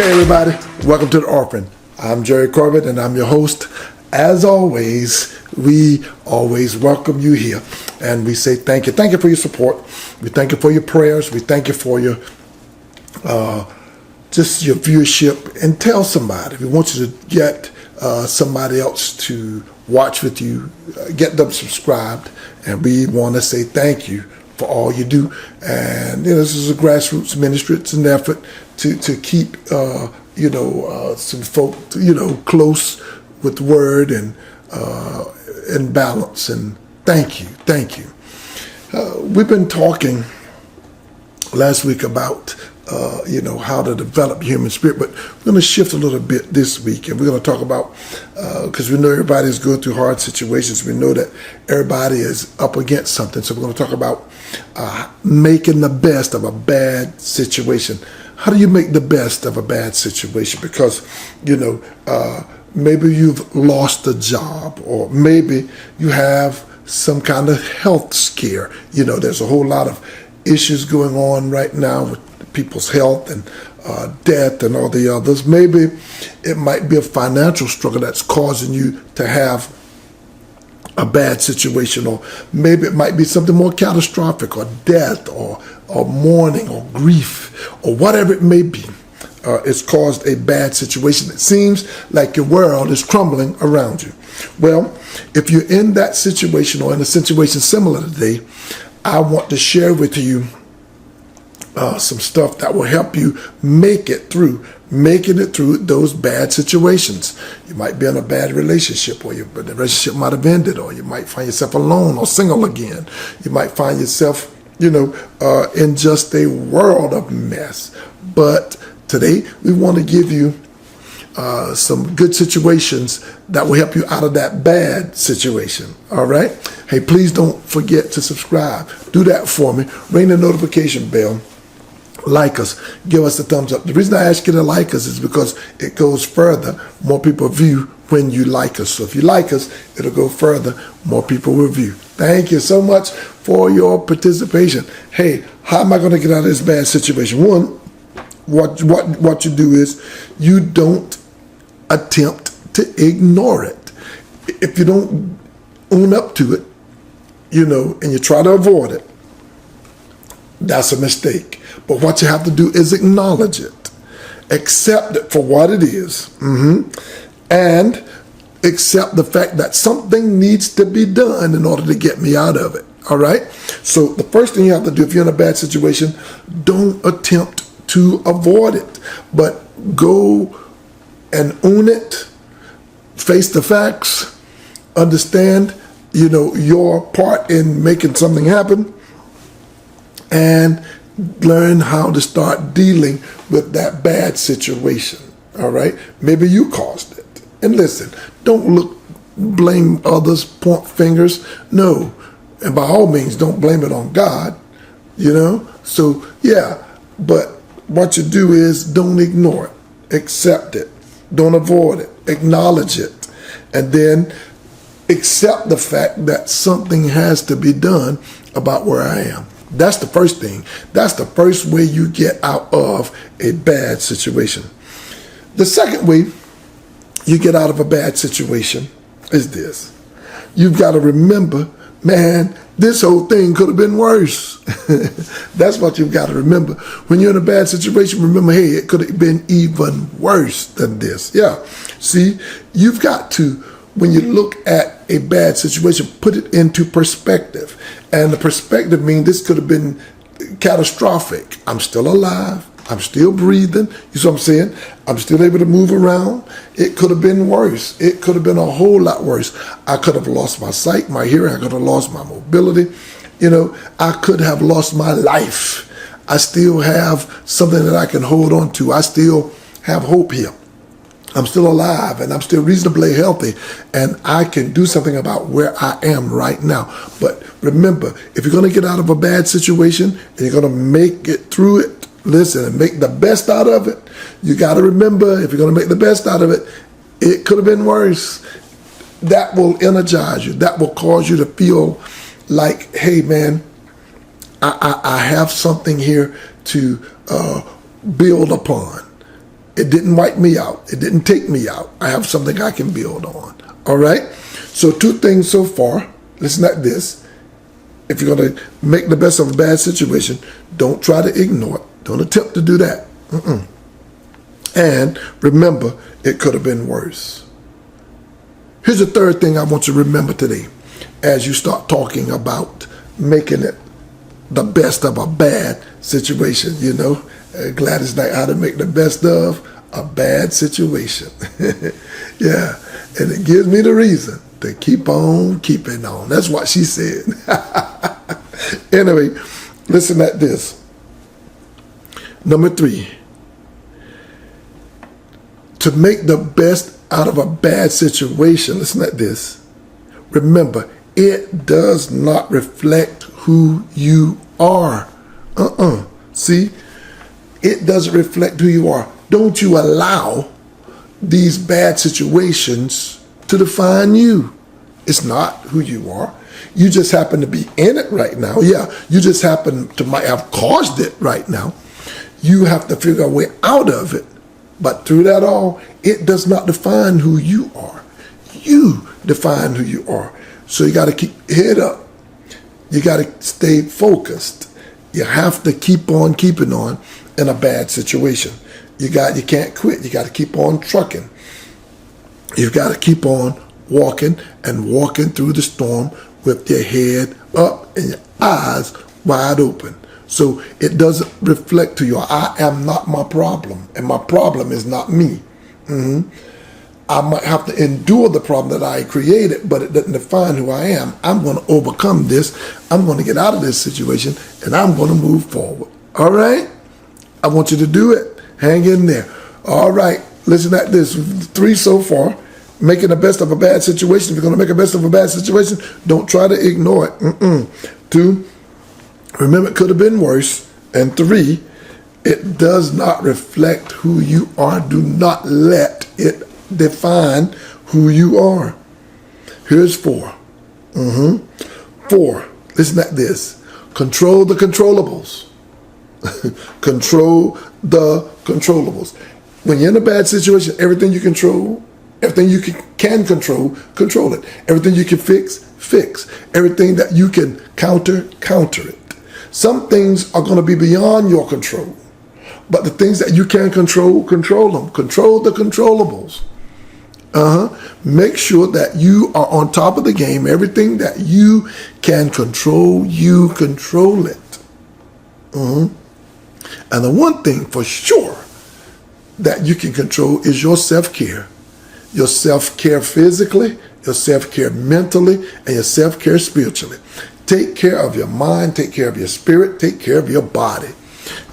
Hey everybody, welcome to The Orphan. I'm Jerry Corbett and I'm your host. As always, we always welcome you here and we say thank you. Thank you for your support. We thank you for your prayers. We thank you for your just your viewership, and tell somebody. We want you to get somebody else to watch with you, get them subscribed, and we want to say thank you for all you do. And this is a grassroots ministry. It's an effort to keep some folk close with the word and in balance. And thank you. We've been talking last week about how to develop human spirit, but we're going to shift a little bit this week, and we're going to talk about, because we know everybody's going through hard situations. We know that everybody is up against something, so we're going to talk about making the best of a bad situation. How do you make the best of a bad situation? Because, maybe you've lost a job, or maybe you have some kind of health scare. There's a whole lot of issues going on right now with people's health and death and all the others. Maybe it might be a financial struggle that's causing you to have a bad situation, or maybe it might be something more catastrophic, or death, or mourning, or grief, or whatever it may be. It's caused a bad situation. It seems like your world is crumbling around you. Well, if you're in that situation or in a situation similar today, I want to share with you some stuff that will help you making it through those bad situations. You might be in a bad relationship, or the relationship might have ended, or you might find yourself alone or single again. You might find yourself, in just a world of mess. But today, we want to give you some good situations that will help you out of that bad situation. All right? Hey, please don't forget to subscribe. Do that for me. Ring the notification bell. Like us. Give us a thumbs up. The reason I ask you to like us is because it goes further. More people view when you like us. So if you like us, it'll go further. More people will view. Thank you so much for your participation. Hey, how am I going to get out of this bad situation? One, what you do is you don't attempt to ignore it. If you don't own up to it, and you try to avoid it, that's a mistake. But what you have to do is acknowledge it, accept it for what it is, and accept the fact that something needs to be done in order to get me out of it. All right? So the first thing you have to do if you're in a bad situation, don't attempt to avoid it, but go and own it, face the facts, understand, your part in making something happen, and learn how to start dealing with that bad situation. All right? Maybe you caused it. And listen, don't blame others, point fingers. No. And by all means, don't blame it on God. So, yeah. But what you do is don't ignore it. Accept it. Don't avoid it. Acknowledge it. And then accept the fact that something has to be done about where I am. That's the first thing. That's the first way you get out of a bad situation. The second way you get out of a bad situation is this. You've got to remember, man, this whole thing could have been worse. That's what you've got to remember. When you're in a bad situation, remember, hey, it could have been even worse than this. Yeah. See, you've got to, when you look at a bad situation, put it into perspective. And the perspective means this could have been catastrophic. I'm still alive. I'm still breathing. You see what I'm saying? I'm still able to move around. It could have been worse. It could have been a whole lot worse. I could have lost my sight, my hearing. I could have lost my mobility. I could have lost my life. I still have something that I can hold on to. I still have hope here. I'm still alive, and I'm still reasonably healthy, and I can do something about where I am right now. But remember, if you're going to get out of a bad situation and you're going to make it through it, listen, and make the best out of it, you got to remember, if you're going to make the best out of it, it could have been worse. That will energize you. That will cause you to feel like, hey, man, I have something here to build upon. It didn't wipe me out. It didn't take me out. I have something I can build on. All right? So 2 things so far. Listen at this. If you're going to make the best of a bad situation, don't try to ignore it. Don't attempt to do that. And remember, it could have been worse. Here's the 3rd thing I want you to remember today as you start talking about making it the best of a bad situation. You know, Gladys Knight, how to make the best of a bad situation. Yeah, and it gives me the reason to keep on keeping on. That's what she said. Anyway, listen at this. Number 3, to make the best out of a bad situation, listen at this. Remember, it does not reflect who you are. See, it doesn't reflect who you are. Don't you allow these bad situations to define you. It's not who you are. You just happen to be in it right now. Yeah, you just happen to might have caused it right now. You have to figure a way out of it. But through that all, it does not define who you are. You define who you are. So you got to keep your head up. You got to stay focused. You have to keep on keeping on in a bad situation. You can't quit. You got to keep on trucking. You've got to keep on walking and walking through the storm with your head up and your eyes wide open. So it doesn't reflect to you. I am not my problem, and my problem is not me. I might have to endure the problem that I created, but it doesn't define who I am. I'm going to overcome this. I'm going to get out of this situation, and I'm going to move forward. All right? I want you to do it. Hang in there. All right. Listen at this. 3 so far. Making the best of a bad situation. If you're going to make the best of a bad situation, don't try to ignore it. 2, remember it could have been worse. And 3, it does not reflect who you are. Do not let it define who you are. Here's 4. 4, listen at this. Control the controllables. Control the controllables. When you're in a bad situation, everything you control, everything you can control, control it. Everything you can fix, fix. Everything that you can counter, counter it. Some things are going to be beyond your control. But the things that you can control, control them. Control the controllables. Make sure that you are on top of the game. Everything that you can control, you control it. And the one thing for sure that you can control is your self-care. Your self-care physically, your self-care mentally, and your self-care spiritually. Take care of your mind, take care of your spirit, take care of your body.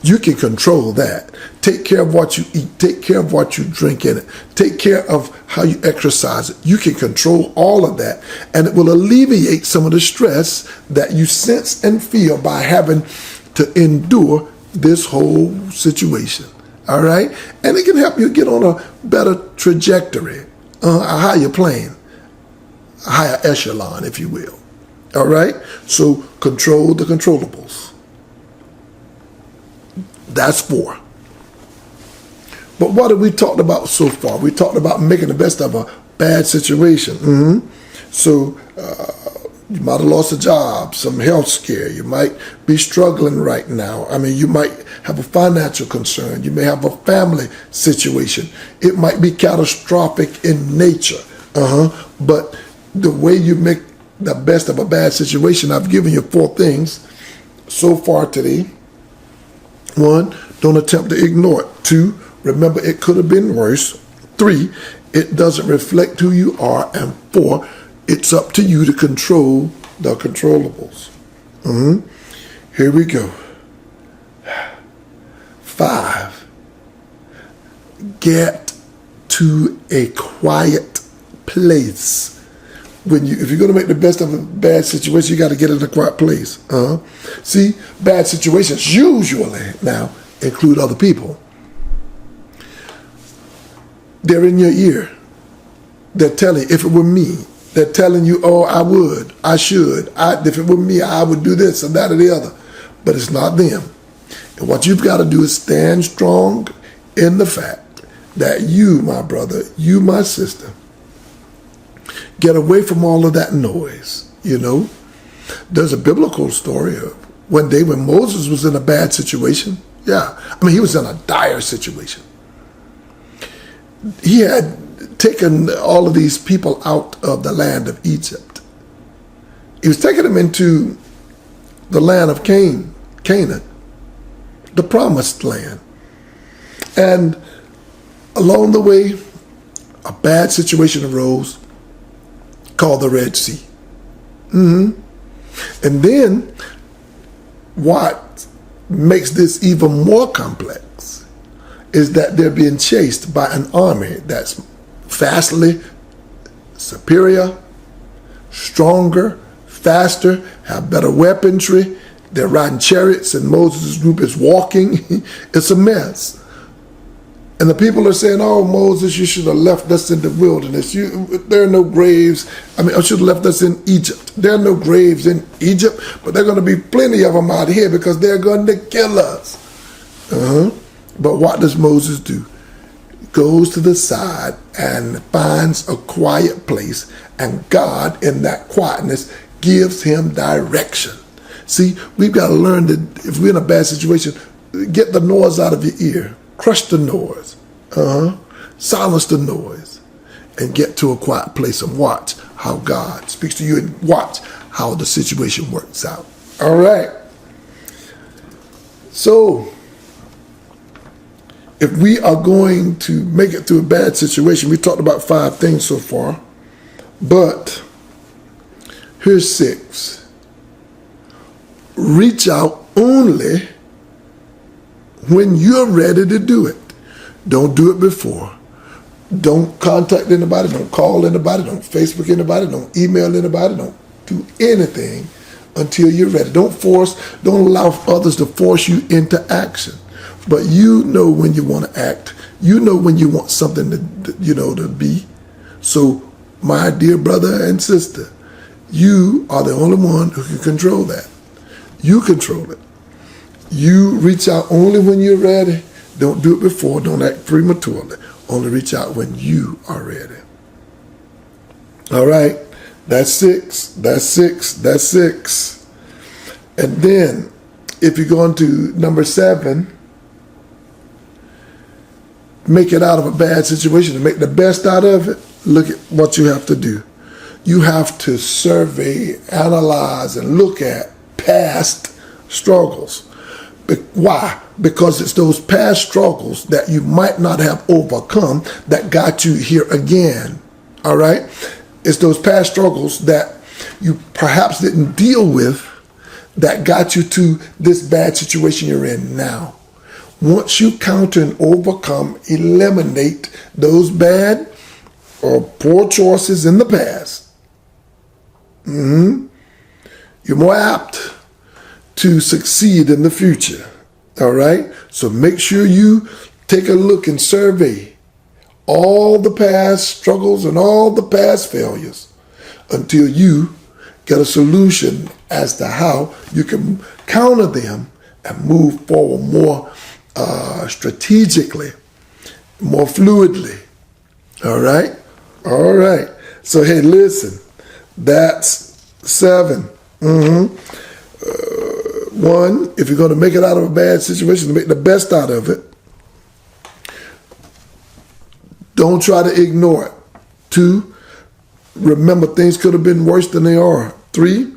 You can control that. Take care of what you eat. Take care of what you drink in it. Take care of how you exercise it. You can control all of that, and it will alleviate some of the stress that you sense and feel by having to endure this whole situation. All right? And it can help you get on a better trajectory, a higher plane, a higher echelon, if you will. All right? So control the controllables. That's 4. But what have we talked about so far? We talked about making the best of a bad situation. So you might have lost a job, some health scare. You might be struggling right now. I mean, you might have a financial concern. You may have a family situation. It might be catastrophic in nature. But the way you make the best of a bad situation, I've given you 4 things so far today. 1, don't attempt to ignore it. 2, remember it could have been worse. 3, it doesn't reflect who you are. And 4, it's up to you to control the controllables. Here we go. 5, get to a quiet place. If you're going to make the best of a bad situation, you got to get in a quiet place. See, bad situations usually now include other people. They're in your ear. They're telling you, if it were me, they're telling you, oh, I would, I should, if it were me, I would do this and that or the other. But it's not them. And what you've got to do is stand strong in the fact that you, my brother, you, my sister, get away from all of that noise, you know. There's a biblical story of one day when Moses was in a bad situation. Yeah, I mean, he was in a dire situation. He had taken all of these people out of the land of Egypt. He was taking them into the land of Canaan, the promised land. And along the way, a bad situation arose called the Red Sea. And then what makes this even more complex is that they're being chased by an army that's vastly superior, stronger, faster, have better weaponry. They're riding chariots and Moses' group is walking. It's a mess. And the people are saying, oh, Moses, you should have left us in the wilderness. There are no graves. I mean, I should have left us in Egypt. There are no graves in Egypt, but there are going to be plenty of them out here because they're going to kill us. But what does Moses do? He goes to the side and finds a quiet place, and God, in that quietness, gives him direction. See, we've got to learn that if we're in a bad situation, get the noise out of your ear. Crush the noise, silence the noise, and get to a quiet place and watch how God speaks to you and watch how the situation works out. All right. So, if we are going to make it through a bad situation, we talked about 5 things so far, but here's 6. Reach out only when you're ready to do it. Don't do it before. Don't contact anybody. Don't call anybody. Don't Facebook anybody. Don't email anybody. Don't do anything until you're ready. Don't allow others to force you into action. But you know when you want to act. You know when you want something to be. So, my dear brother and sister, you are the only one who can control that. You control it. You reach out only when you're ready. Don't do it before. Don't act prematurely. Only reach out when you are ready. All right. That's 6. That's 6. That's 6. And then, if you go into number 7, make it out of a bad situation and make the best out of it, look at what you have to do. You have to survey, analyze, and look at past struggles. Why? Because it's those past struggles that you might not have overcome that got you here again. All right? It's those past struggles that you perhaps didn't deal with that got you to this bad situation you're in now. Once you counter and overcome, eliminate those bad or poor choices in the past, you're more apt to succeed in the future. All right? So make sure you take a look and survey all the past struggles and all the past failures until you get a solution as to how you can counter them and move forward more strategically, more fluidly. All right? All right. So, hey, listen, that's 7. 1, if you're going to make it out of a bad situation, to make the best out of it, don't try to ignore it. 2, remember things could have been worse than they are. 3,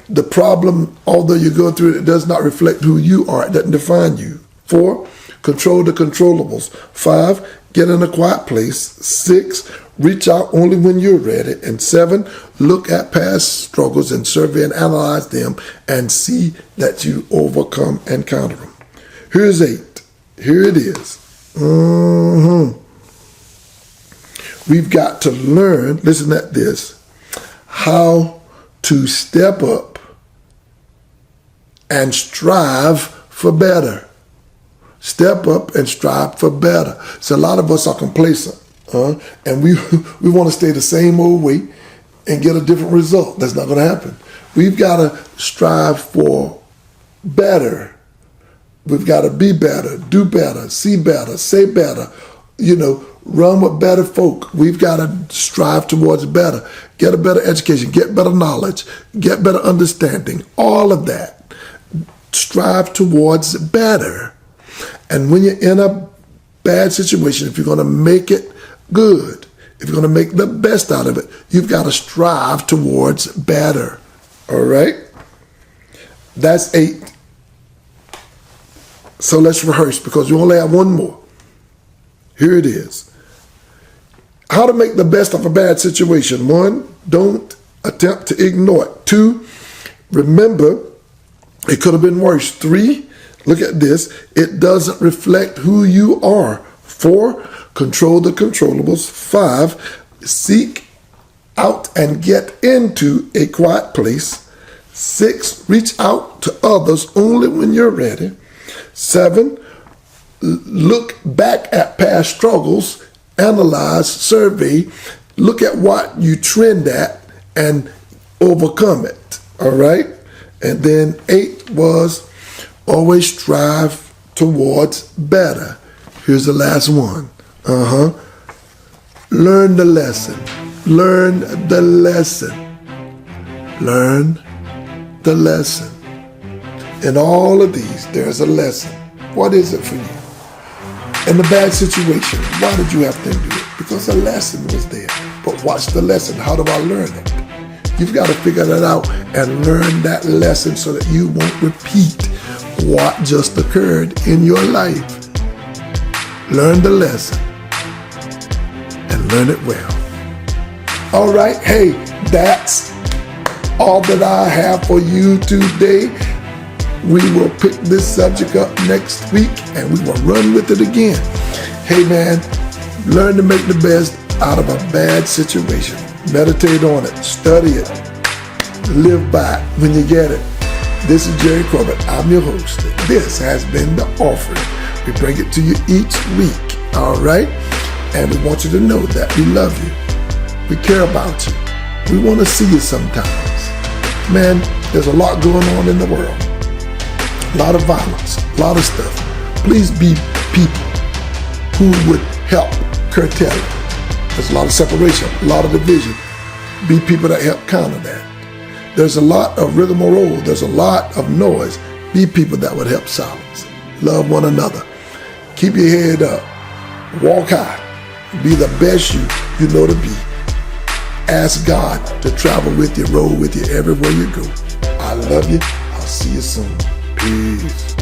the problem, although you go through it, does not reflect who you are. It doesn't define you. 4, control the controllables. 5, get in a quiet place. 6, reach out only when you're ready. And 7, look at past struggles and survey and analyze them and see that you overcome and counter them. Here's 8. Here it is. We've got to learn, listen at this, how to step up and strive for better. Step up and strive for better. So a lot of us are complacent. And we want to stay the same old way and get a different result. That's not going to happen. We've got to strive for better. We've got to be better, do better, see better, say better, run with better folk. We've got to strive towards better, get a better education, get better knowledge, get better understanding, all of that. Strive towards better. And when you're in a bad situation, if you're going to make it good, if you're going to make the best out of it, you've got to strive towards better. All right? That's 8. So let's rehearse because we only have one more. Here it is. How to make the best of a bad situation. 1, don't attempt to ignore it. 2, remember, it could have been worse. 3, look at this. It doesn't reflect who you are. 4, control the controllables. 5, seek out and get into a quiet place. 6, reach out to others only when you're ready. 7, look back at past struggles, analyze, survey, look at what you trend at and overcome it. All right? And then 8 was always strive towards better. Here's the last one. Learn the lesson. Learn the lesson. Learn the lesson. In all of these, there's a lesson. What is it for you? In the bad situation, why did you have to do it? Because a lesson was there. But what's the lesson? How do I learn it? You've got to figure that out and learn that lesson so that you won't repeat what just occurred in your life. Learn the lesson and learn it well. All right, hey, that's all that I have for you today. We will pick this subject up next week and we will run with it again. Hey man, learn to make the best out of a bad situation. Meditate on it, study it, live by it when you get it. This is Jerry Corbett. I'm your host. This has been The Offering. We bring it to you each week, all right? And we want you to know that we love you. We care about you. We want to see you sometimes. Man, there's a lot going on in the world. A lot of violence, a lot of stuff. Please be people who would help curtail it. There's a lot of separation, a lot of division. Be people that help counter that. There's a lot of rigmarole. There's a lot of noise. Be people that would help silence. Love one another. Keep your head up. Walk high. Be the best you know to be. Ask God to travel with you, roll with you everywhere you go. I love you. I'll see you soon. Peace.